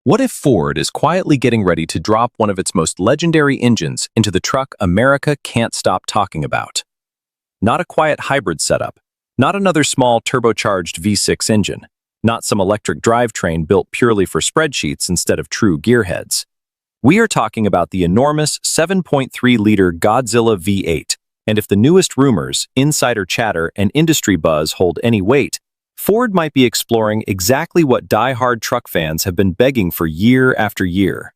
What if Ford is quietly getting ready to drop one of its most legendary engines into the truck America can't stop talking about? Not a quiet hybrid setup, not another small turbocharged V6 engine, not some electric drivetrain built purely for spreadsheets instead of true gearheads. We are talking about the enormous 7.3-liter Godzilla V8, and if the newest rumors, insider chatter, and industry buzz hold any weight, Ford might be exploring exactly what die-hard truck fans have been begging for year after year.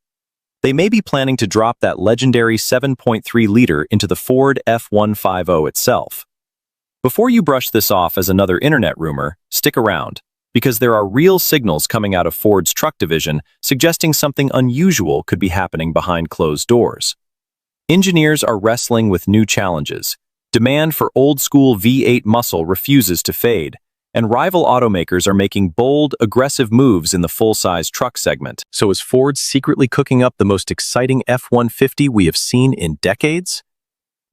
They may be planning to drop that legendary 7.3-liter into the Ford F-150 itself. Before you brush this off as another internet rumor, stick around, because there are real signals coming out of Ford's truck division suggesting something unusual could be happening behind closed doors. Engineers are wrestling with new challenges. Demand for old-school V8 muscle refuses to fade, and rival automakers are making bold, aggressive moves in the full-size truck segment. So is Ford secretly cooking up the most exciting F-150 we have seen in decades?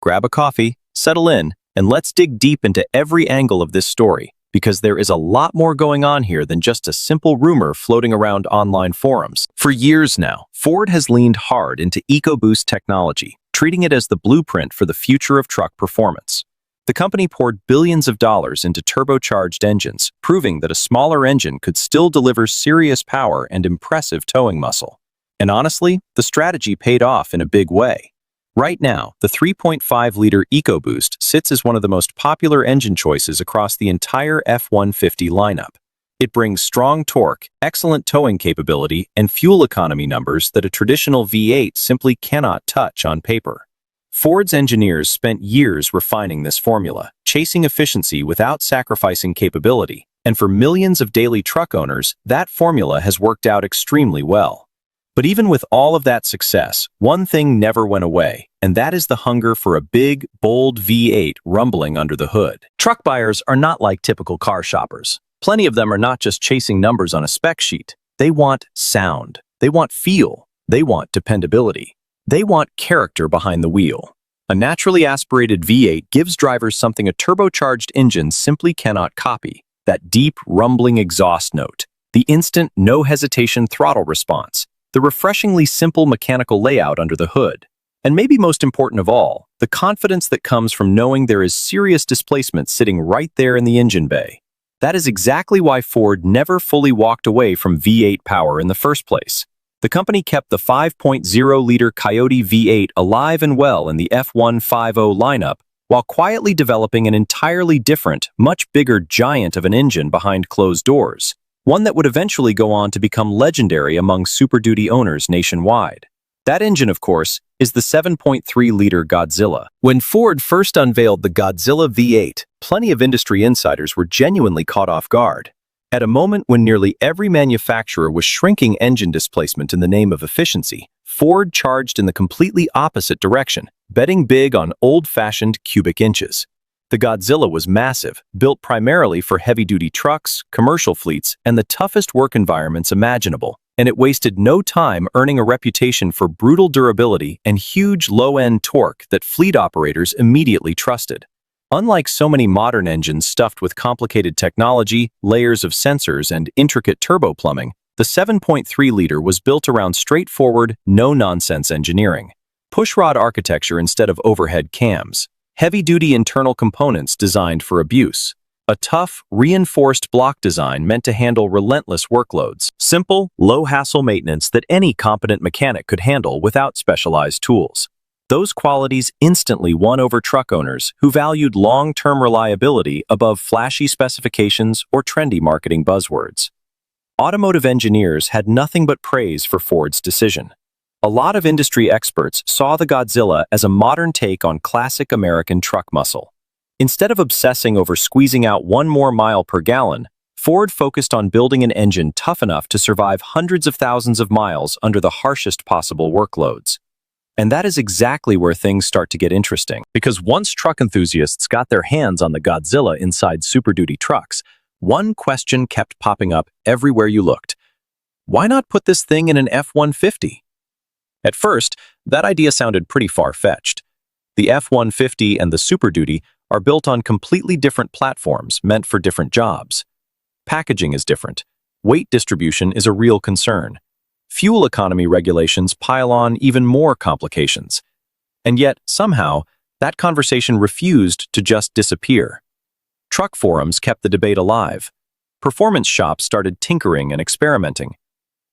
Grab a coffee, settle in, and let's dig deep into every angle of this story, because there is a lot more going on here than just a simple rumor floating around online forums. For years now, Ford has leaned hard into EcoBoost technology, treating it as the blueprint for the future of truck performance. The company poured billions of dollars into turbocharged engines, proving that a smaller engine could still deliver serious power and impressive towing muscle. And honestly, the strategy paid off in a big way. Right now, the 3.5-liter EcoBoost sits as one of the most popular engine choices across the entire F-150 lineup. It brings strong torque, excellent towing capability, and fuel economy numbers that a traditional V8 simply cannot touch on paper. Ford's engineers spent years refining this formula, chasing efficiency without sacrificing capability, and for millions of daily truck owners, that formula has worked out extremely well. But even with all of that success, one thing never went away, and that is the hunger for a big, bold V8 rumbling under the hood. Truck buyers are not like typical car shoppers. Plenty of them are not just chasing numbers on a spec sheet. They want sound. They want feel. They want dependability. They want character behind the wheel. A naturally aspirated V8 gives drivers something a turbocharged engine simply cannot copy: that deep, rumbling exhaust note, the instant, no-hesitation throttle response, the refreshingly simple mechanical layout under the hood, and maybe most important of all, the confidence that comes from knowing there is serious displacement sitting right there in the engine bay. That is exactly why Ford never fully walked away from V8 power in the first place. The company kept the 5.0-liter Coyote V8 alive and well in the F-150 lineup, while quietly developing an entirely different, much bigger giant of an engine behind closed doors, one that would eventually go on to become legendary among Super Duty owners nationwide. That engine, of course, is the 7.3-liter Godzilla. When Ford first unveiled the Godzilla V8, plenty of industry insiders were genuinely caught off guard. At a moment when nearly every manufacturer was shrinking engine displacement in the name of efficiency, Ford charged in the completely opposite direction, betting big on old-fashioned cubic inches. The Godzilla was massive, built primarily for heavy-duty trucks, commercial fleets, and the toughest work environments imaginable, and it wasted no time earning a reputation for brutal durability and huge low-end torque that fleet operators immediately trusted. Unlike so many modern engines stuffed with complicated technology, layers of sensors, and intricate turbo plumbing, the 7.3-liter was built around straightforward, no-nonsense engineering. Pushrod architecture instead of overhead cams. Heavy-duty internal components designed for abuse. A tough, reinforced block design meant to handle relentless workloads. Simple, low-hassle maintenance that any competent mechanic could handle without specialized tools. Those qualities instantly won over truck owners who valued long-term reliability above flashy specifications or trendy marketing buzzwords. Automotive engineers had nothing but praise for Ford's decision. A lot of industry experts saw the Godzilla as a modern take on classic American truck muscle. Instead of obsessing over squeezing out one more mile per gallon, Ford focused on building an engine tough enough to survive hundreds of thousands of miles under the harshest possible workloads. And that is exactly where things start to get interesting, because once truck enthusiasts got their hands on the Godzilla inside Super Duty trucks, one question kept popping up everywhere you looked. Why not put this thing in an F-150? At first, that idea sounded pretty far-fetched. The F-150 and the Super Duty are built on completely different platforms meant for different jobs. Packaging is different. Weight distribution is a real concern. fuel economy regulations pile on even more complications. And yet, somehow, that conversation refused to just disappear. Truck forums kept the debate alive. Performance shops started tinkering and experimenting.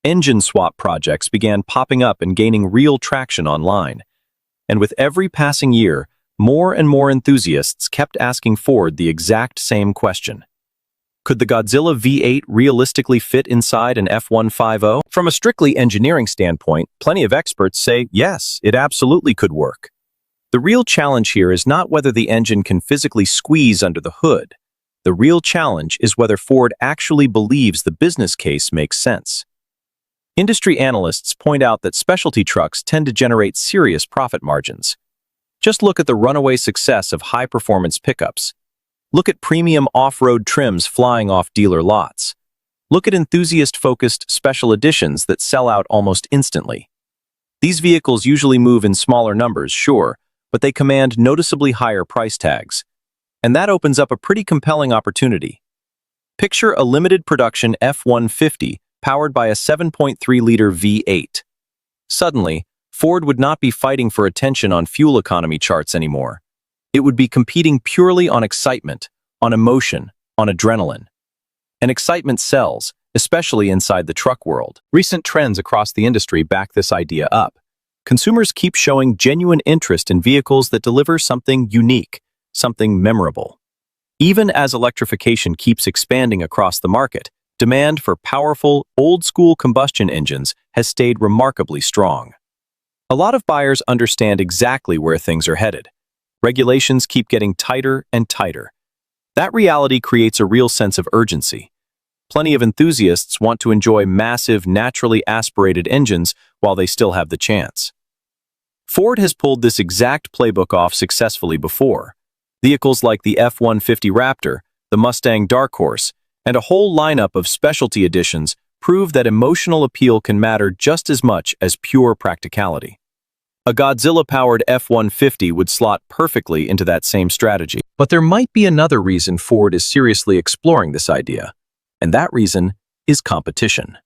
Engine swap projects began popping up and gaining real traction online. And with every passing year, more and more enthusiasts kept asking Ford the exact same question. Could the Godzilla V8 realistically fit inside an F-150? From a strictly engineering standpoint, plenty of experts say, yes, it absolutely could work. The real challenge here is not whether the engine can physically squeeze under the hood. The real challenge is whether Ford actually believes the business case makes sense. Industry analysts point out that specialty trucks tend to generate serious profit margins. Just look at the runaway success of high-performance pickups. Look at premium off-road trims flying off dealer lots. Look at enthusiast-focused special editions that sell out almost instantly. These vehicles usually move in smaller numbers, sure, but they command noticeably higher price tags. And that opens up a pretty compelling opportunity. Picture a limited production F-150 powered by a 7.3-liter V8. Suddenly, Ford would not be fighting for attention on fuel economy charts anymore. It would be competing purely on excitement, on emotion, on adrenaline. And excitement sells, especially inside the truck world. Recent trends across the industry back this idea up. Consumers keep showing genuine interest in vehicles that deliver something unique, something memorable. Even as electrification keeps expanding across the market, demand for powerful, old-school combustion engines has stayed remarkably strong. A lot of buyers understand exactly where things are headed. Regulations keep getting tighter and tighter. That reality creates a real sense of urgency. Plenty of enthusiasts want to enjoy massive, naturally aspirated engines while they still have the chance. Ford has pulled this exact playbook off successfully before. Vehicles like the F-150 Raptor, the Mustang Dark Horse, and a whole lineup of specialty editions prove that emotional appeal can matter just as much as pure practicality. A Godzilla-powered F-150 would slot perfectly into that same strategy. But there might be another reason Ford is seriously exploring this idea, and that reason is competition.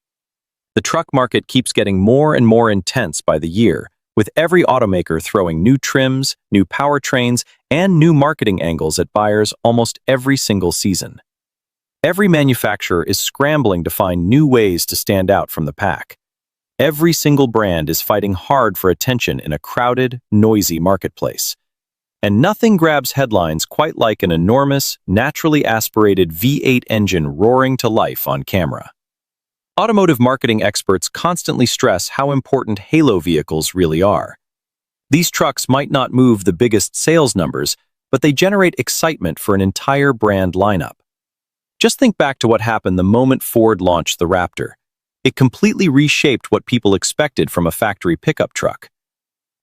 The truck market keeps getting more and more intense by the year, with every automaker throwing new trims, new powertrains, and new marketing angles at buyers almost every single season. Every manufacturer is scrambling to find new ways to stand out from the pack. Every single brand is fighting hard for attention in a crowded, noisy marketplace. And nothing grabs headlines quite like an enormous, naturally aspirated V8 engine roaring to life on camera. Automotive marketing experts constantly stress how important halo vehicles really are. These trucks might not move the biggest sales numbers, but they generate excitement for an entire brand lineup. Just think back to what happened the moment Ford launched the Raptor. It completely reshaped what people expected from a factory pickup truck.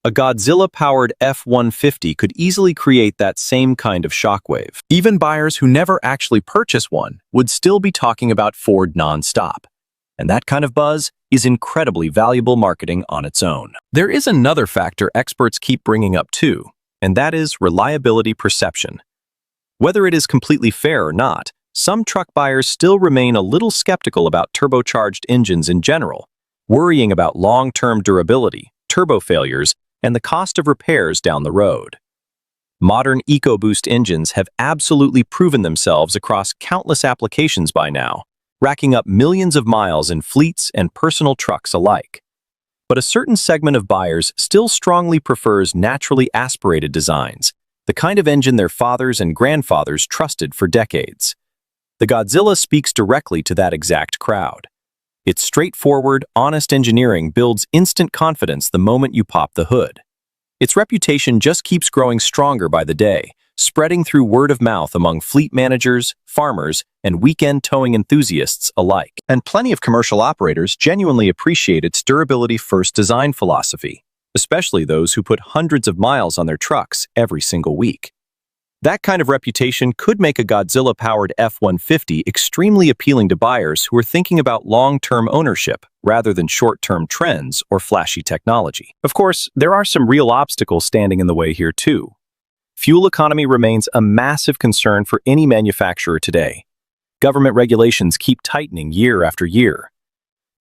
A Godzilla-powered F-150 could easily create that same kind of shockwave. Even buyers who never actually purchase one would still be talking about Ford nonstop. And that kind of buzz is incredibly valuable marketing on its own. There is another factor experts keep bringing up too, and that is reliability perception. Whether it is completely fair or not, some truck buyers still remain a little skeptical about turbocharged engines in general, worrying about long-term durability, turbo failures, and the cost of repairs down the road. Modern EcoBoost engines have absolutely proven themselves across countless applications by now, racking up millions of miles in fleets and personal trucks alike. But a certain segment of buyers still strongly prefers naturally aspirated designs, the kind of engine their fathers and grandfathers trusted for decades. The Godzilla speaks directly to that exact crowd. Its straightforward, honest engineering builds instant confidence the moment you pop the hood. Its reputation just keeps growing stronger by the day, spreading through word of mouth among fleet managers, farmers, and weekend towing enthusiasts alike. And plenty of commercial operators genuinely appreciate its durability-first design philosophy, especially those who put hundreds of miles on their trucks every single week. That kind of reputation could make a Godzilla-powered F-150 extremely appealing to buyers who are thinking about long-term ownership rather than short-term trends or flashy technology. Of course, there are some real obstacles standing in the way here too. Fuel economy remains a massive concern for any manufacturer today. Government regulations keep tightening year after year.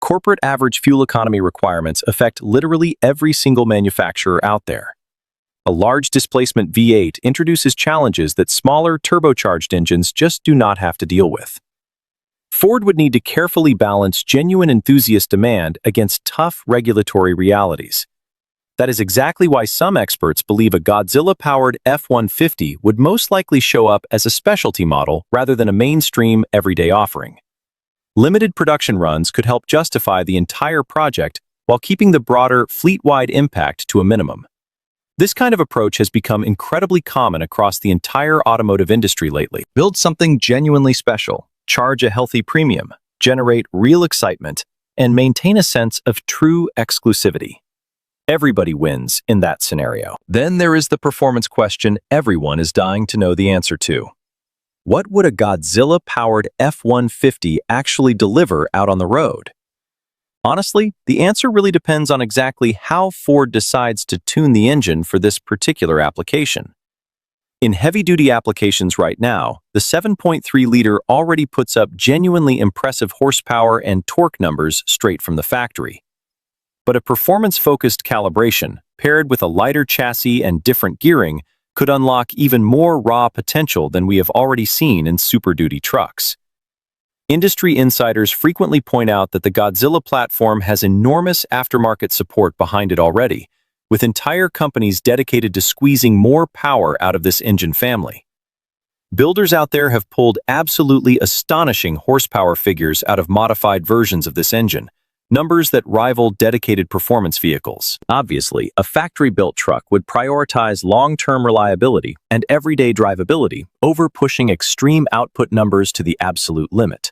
Corporate average fuel economy requirements affect literally every single manufacturer out there. A large displacement V8 introduces challenges that smaller turbocharged engines just do not have to deal with. Ford would need to carefully balance genuine enthusiast demand against tough regulatory realities. That is exactly why some experts believe a Godzilla-powered F-150 would most likely show up as a specialty model rather than a mainstream everyday offering. Limited production runs could help justify the entire project while keeping the broader fleet-wide impact to a minimum. This kind of approach has become incredibly common across the entire automotive industry lately. Build something genuinely special, charge a healthy premium, generate real excitement, and maintain a sense of true exclusivity. Everybody wins in that scenario. Then there is the performance question everyone is dying to know the answer to. What would a Godzilla-powered F-150 actually deliver out on the road? Honestly, the answer really depends on exactly how Ford decides to tune the engine for this particular application. In heavy-duty applications right now, the 7.3-liter already puts up genuinely impressive horsepower and torque numbers straight from the factory. But a performance-focused calibration, paired with a lighter chassis and different gearing, could unlock even more raw potential than we have already seen in Super Duty trucks. Industry insiders frequently point out that the Godzilla platform has enormous aftermarket support behind it already, with entire companies dedicated to squeezing more power out of this engine family. Builders out there have pulled absolutely astonishing horsepower figures out of modified versions of this engine, numbers that rival dedicated performance vehicles. Obviously, a factory-built truck would prioritize long-term reliability and everyday drivability over pushing extreme output numbers to the absolute limit.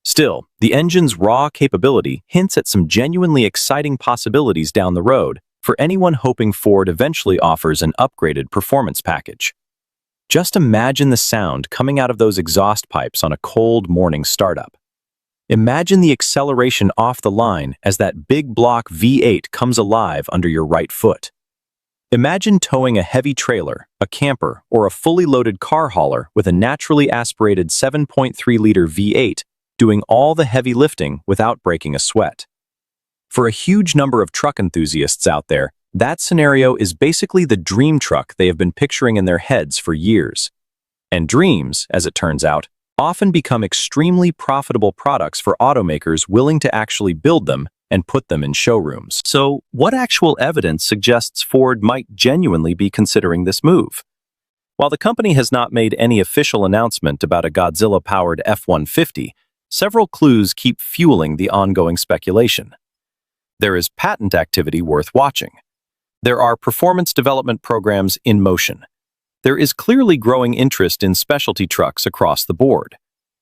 Still, the engine's raw capability hints at some genuinely exciting possibilities down the road for anyone hoping Ford eventually offers an upgraded performance package. Just imagine the sound coming out of those exhaust pipes on a cold morning startup. Imagine the acceleration off the line as that big block V8 comes alive under your right foot. Imagine towing a heavy trailer, a camper, or a fully loaded car hauler with a naturally aspirated 7.3-liter V8 doing all the heavy lifting without breaking a sweat. For a huge number of truck enthusiasts out there, that scenario is basically the dream truck they have been picturing in their heads for years. And dreams, as it turns out, often become extremely profitable products for automakers willing to actually build them and put them in showrooms. So, what actual evidence suggests Ford might genuinely be considering this move? While the company has not made any official announcement about a Godzilla-powered F-150, several clues keep fueling the ongoing speculation. There is patent activity worth watching. There are performance development programs in motion. There is clearly growing interest in specialty trucks across the board.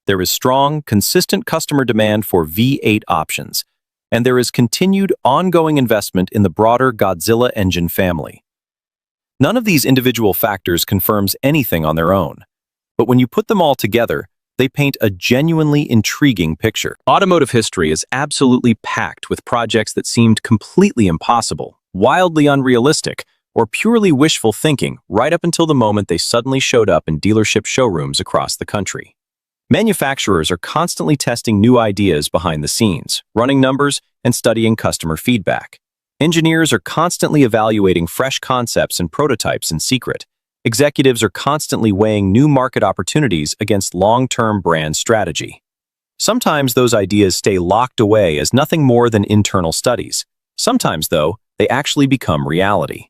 There is strong, consistent customer demand for V8 options, and there is continued, ongoing investment in the broader Godzilla engine family. None of these individual factors confirms anything on their own, but when you put them all together, they paint a genuinely intriguing picture. Automotive history is absolutely packed with projects that seemed completely impossible, wildly unrealistic, or purely wishful thinking right up until the moment they suddenly showed up in dealership showrooms across the country. Manufacturers are constantly testing new ideas behind the scenes, running numbers, and studying customer feedback. Engineers are constantly evaluating fresh concepts and prototypes in secret. Executives are constantly weighing new market opportunities against long-term brand strategy. Sometimes those ideas stay locked away as nothing more than internal studies. Sometimes, though, they actually become reality.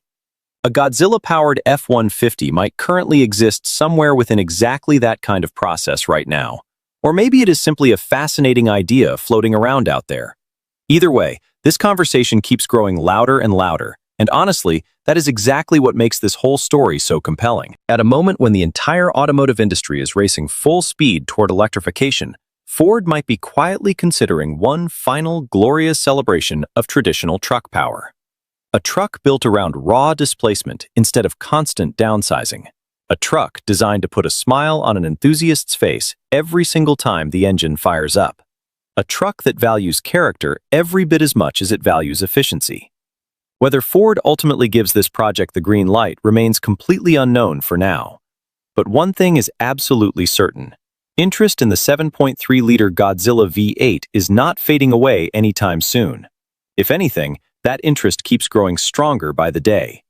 A Godzilla-powered F-150 might currently exist somewhere within exactly that kind of process right now. Or maybe it is simply a fascinating idea floating around out there. Either way, this conversation keeps growing louder and louder, and honestly, that is exactly what makes this whole story so compelling. At a moment when the entire automotive industry is racing full speed toward electrification, Ford might be quietly considering one final glorious celebration of traditional truck power. A truck built around raw displacement instead of constant downsizing. A truck designed to put a smile on an enthusiast's face every single time the engine fires up. A truck that values character every bit as much as it values efficiency. Whether Ford ultimately gives this project the green light remains completely unknown for now. But one thing is absolutely certain. Interest in the 7.3-liter Godzilla V8 is not fading away anytime soon. If anything, that interest keeps growing stronger by the day.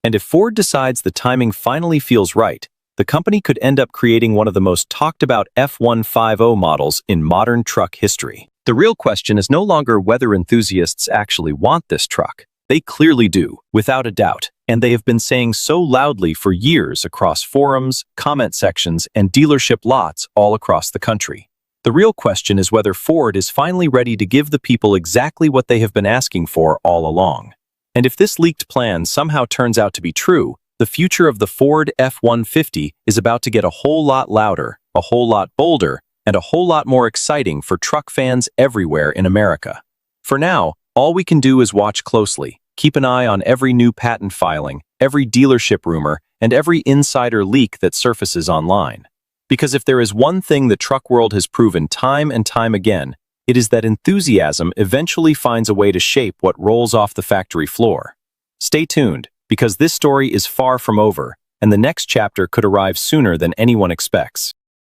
And if Ford decides the timing finally feels right, the company could end up creating one of the most talked-about F-150 models in modern truck history. The real question is no longer whether enthusiasts actually want this truck. They clearly do, without a doubt, and they have been saying so loudly for years across forums, comment sections, and dealership lots all across the country. The real question is whether Ford is finally ready to give the people exactly what they have been asking for all along. And if this leaked plan somehow turns out to be true, the future of the Ford F-150 is about to get a whole lot louder, a whole lot bolder, and a whole lot more exciting for truck fans everywhere in America. For now, all we can do is watch closely, keep an eye on every new patent filing, every dealership rumor, and every insider leak that surfaces online. Because if there is one thing the truck world has proven time and time again, it is that enthusiasm eventually finds a way to shape what rolls off the factory floor. Stay tuned, because this story is far from over, and the next chapter could arrive sooner than anyone expects.